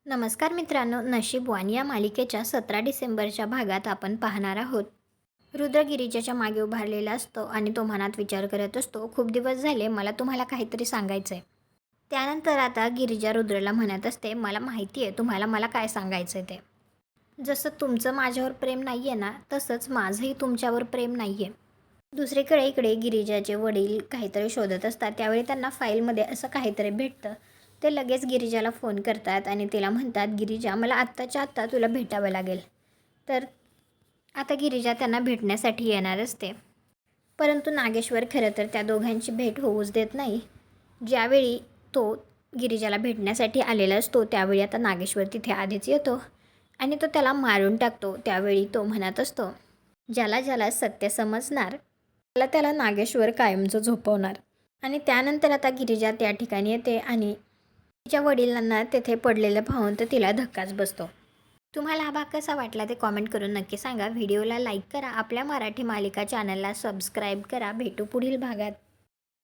नमस्कार मित्रांनो, नशीबवान या मालिकेच्या 17 डिसेंबरच्या भागात आपण पाहणार आहोत. रुद्र गिरिजाच्या मागे उभारलेला असतो आणि तो मनात विचार करत असतो, खूप दिवस झाले मला तुम्हाला काहीतरी सांगायचं आहे. त्यानंतर आता गिरिजा रुद्रला म्हणत असते, मला माहिती आहे तुम्हाला मला काय सांगायचं आहे ते. जसं तुमचं माझ्यावर प्रेम नाही आहे ना, तसंच माझंही तुमच्यावर प्रेम नाही आहे. दुसरीकडे इकडे गिरिजाचे वडील काहीतरी शोधत असतात. त्यावेळी त्यांना फाईलमध्ये असं काहीतरी भेटतं. ते लगेच गिरिजाला फोन करतात आणि तिला म्हणतात, गिरिजा मला आत्ताच्या आत्ता तुला भेटावं लागेल. तर आता गिरिजा त्यांना भेटण्यासाठी येणार असते. परंतु नागेश्वर खरं तर त्या दोघांची भेट होऊच देत नाही. ज्यावेळी तो गिरिजाला भेटण्यासाठी आलेला असतो त्यावेळी आता नागेश्वर तिथे आधीच येतो आणि तो त्याला मारून टाकतो. त्यावेळी तो म्हणत असतो, ज्याला ज्याला सत्य समजणार त्याला नागेश्वर कायमचं झोपवणार. आणि त्यानंतर आता गिरिजा त्या ठिकाणी येते आणि तिच्या वडिलांना तेथे पडलेलं पाहून तर तिला धक्काच बसतो. तुम्हाला हा भाग कसा वाटला ते कॉमेंट करून नक्की सांगा. व्हिडिओला लाईक करा. आपल्या मराठी मालिका चॅनलला सबस्क्राईब करा. भेटू पुढील भागात.